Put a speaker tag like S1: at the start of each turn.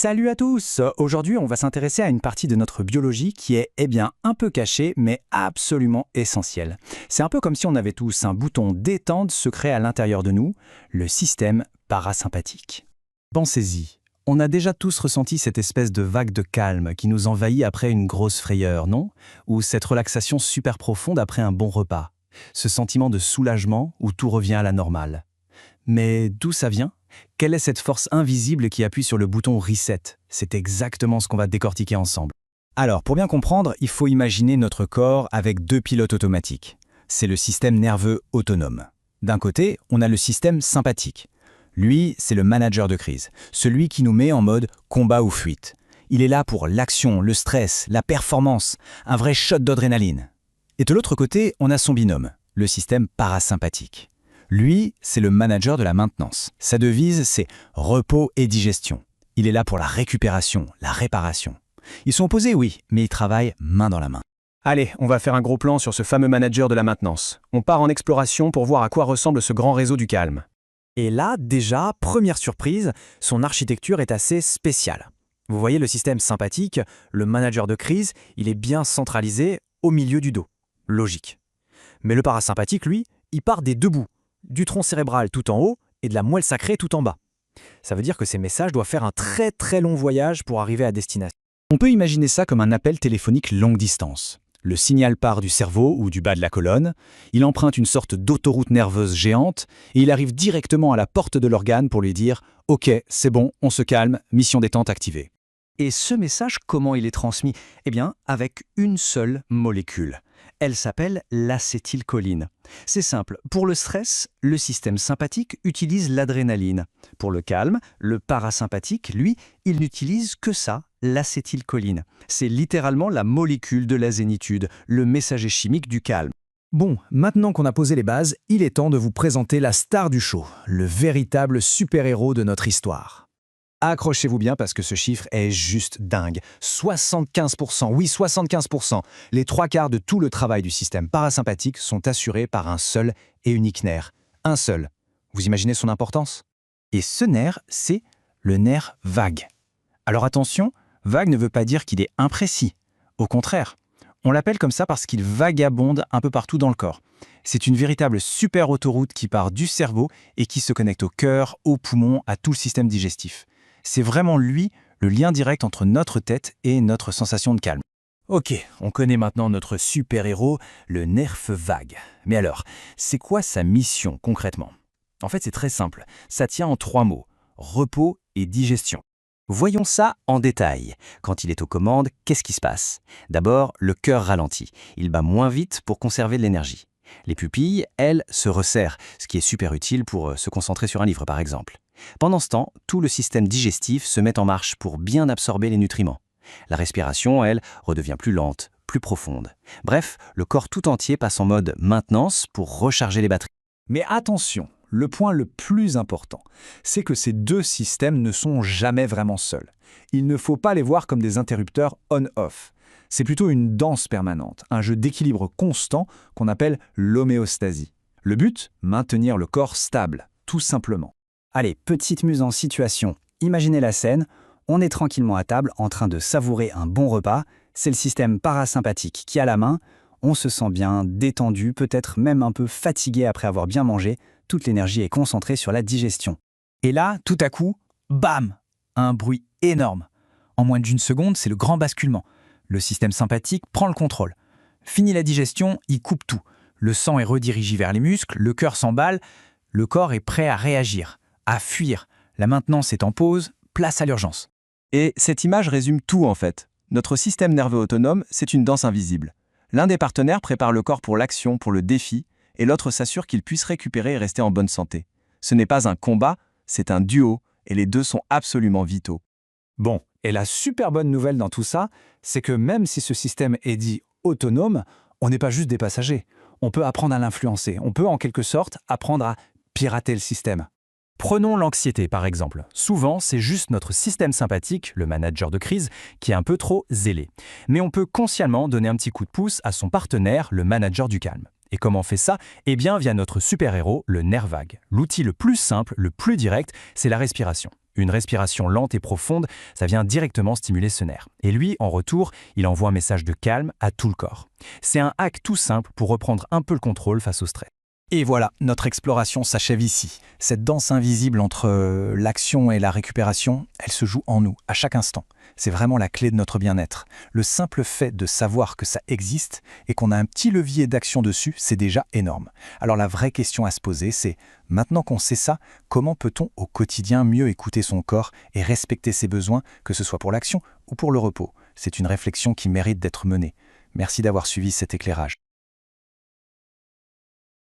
S1: Salut à tous! Aujourd'hui, on va s'intéresser à une partie de notre biologie qui est, un peu cachée, mais absolument essentielle. C'est un peu comme si on avait tous un bouton détente secret à l'intérieur de nous, le système parasympathique. Pensez-y, on a déjà tous ressenti cette espèce de vague de calme qui nous envahit après une grosse frayeur, non? Ou cette relaxation super profonde après un bon repas. Ce sentiment de soulagement où tout revient à la normale. Mais d'où ça vient? Quelle est cette force invisible qui appuie sur le bouton Reset? C'est exactement ce qu'on va décortiquer ensemble. Alors, pour bien comprendre, il faut imaginer notre corps avec deux pilotes automatiques. C'est le système nerveux autonome. D'un côté, on a le système sympathique. Lui, c'est le manager de crise, celui qui nous met en mode combat ou fuite. Il est là pour l'action, le stress, la performance, un vrai shot d'adrénaline. Et de l'autre côté, on a son binôme, le système parasympathique. Lui, c'est le manager de la maintenance. Sa devise, c'est repos et digestion. Il est là pour la récupération, la réparation. Ils sont opposés, oui, mais ils travaillent main dans la main.
S2: Allez, on va faire un gros plan sur ce fameux manager de la maintenance. On part en exploration pour voir à quoi ressemble ce grand réseau du calme.
S3: Et là, déjà, première surprise, son architecture est assez spéciale. Vous voyez le système sympathique, le manager de crise, il est bien centralisé au milieu du dos. Logique. Mais le parasympathique, lui, il part des deux bouts, du tronc cérébral tout en haut et de la moelle sacrée tout en bas. Ça veut dire que ces messages doivent faire un très long voyage pour arriver à destination.
S1: On peut imaginer ça comme un appel téléphonique longue distance. Le signal part du cerveau ou du bas de la colonne, il emprunte une sorte d'autoroute nerveuse géante et il arrive directement à la porte de l'organe pour lui dire « Ok, c'est bon, on se calme, mission détente activée ».
S3: Et ce message, comment il est transmis? Avec une seule molécule. Elle s'appelle l'acétylcholine. C'est simple, pour le stress, le système sympathique utilise l'adrénaline. Pour le calme, le parasympathique, lui, il n'utilise que ça, l'acétylcholine. C'est littéralement la molécule de la zénitude, le messager chimique du calme.
S4: Bon, maintenant qu'on a posé les bases, il est temps de vous présenter la star du show, le véritable super-héros de notre histoire. Accrochez-vous bien parce que ce chiffre est juste dingue. 75%, oui 75%, les trois quarts de tout le travail du système parasympathique sont assurés par un seul et unique nerf. Un seul. Vous imaginez son importance?
S1: Et ce nerf, c'est le nerf vague. Alors attention, vague ne veut pas dire qu'il est imprécis. Au contraire, on l'appelle comme ça parce qu'il vagabonde un peu partout dans le corps. C'est une véritable super autoroute qui part du cerveau et qui se connecte au cœur, aux poumons, à tout le système digestif. C'est vraiment lui, le lien direct entre notre tête et notre sensation de calme. Ok, on connaît maintenant notre super-héros, le nerf vague. Mais alors, c'est quoi sa mission concrètement? En fait, c'est très simple. Ça tient en trois mots, repos et digestion. Voyons ça en détail. Quand il est aux commandes, qu'est-ce qui se passe? D'abord, le cœur ralentit. Il bat moins vite pour conserver de l'énergie. Les pupilles, elles, se resserrent, ce qui est super utile pour se concentrer sur un livre par exemple. Pendant ce temps, tout le système digestif se met en marche pour bien absorber les nutriments. La respiration, elle, redevient plus lente, plus profonde. Bref, le corps tout entier passe en mode maintenance pour recharger les batteries.
S4: Mais attention, le point le plus important, c'est que ces deux systèmes ne sont jamais vraiment seuls. Il ne faut pas les voir comme des interrupteurs on-off. C'est plutôt une danse permanente, un jeu d'équilibre constant qu'on appelle l'homéostasie. Le but, maintenir le corps stable, tout simplement.
S1: Allez, petite muse en situation. Imaginez la scène, on est tranquillement à table en train de savourer un bon repas, c'est le système parasympathique qui a la main, on se sent bien, détendu, peut-être même un peu fatigué après avoir bien mangé, toute l'énergie est concentrée sur la digestion. Et là, tout à coup, bam! Un bruit énorme. En moins d'une seconde, c'est le grand basculement. Le système sympathique prend le contrôle. Fini la digestion, il coupe tout. Le sang est redirigé vers les muscles, le cœur s'emballe, le corps est prêt à réagir, à fuir. La maintenance est en pause, place à l'urgence.
S2: Et cette image résume tout en fait. Notre système nerveux autonome, c'est une danse invisible. L'un des partenaires prépare le corps pour l'action, pour le défi, et l'autre s'assure qu'il puisse récupérer et rester en bonne santé. Ce n'est pas un combat, c'est un duo, et les deux sont absolument vitaux.
S4: Bon, et la super bonne nouvelle dans tout ça, c'est que même si ce système est dit autonome, on n'est pas juste des passagers. On peut apprendre à l'influencer, on peut en quelque sorte apprendre à pirater le système.
S3: Prenons l'anxiété par exemple. Souvent, c'est juste notre système sympathique, le manager de crise, qui est un peu trop zélé. Mais on peut consciemment donner un petit coup de pouce à son partenaire, le manager du calme. Et comment on fait ça? Via notre super-héros, le nerf vague. L'outil le plus simple, le plus direct, c'est la respiration.
S1: Une respiration lente et profonde, ça vient directement stimuler ce nerf. Et lui, en retour, il envoie un message de calme à tout le corps. C'est un hack tout simple pour reprendre un peu le contrôle face au stress.
S4: Et voilà, notre exploration s'achève ici. Cette danse invisible entre l'action et la récupération, elle se joue en nous, à chaque instant. C'est vraiment la clé de notre bien-être. Le simple fait de savoir que ça existe et qu'on a un petit levier d'action dessus, c'est déjà énorme. Alors la vraie question à se poser, c'est, maintenant qu'on sait ça, comment peut-on au quotidien mieux écouter son corps et respecter ses besoins, que ce soit pour l'action ou pour le repos? C'est une réflexion qui mérite d'être menée. Merci d'avoir suivi cet éclairage.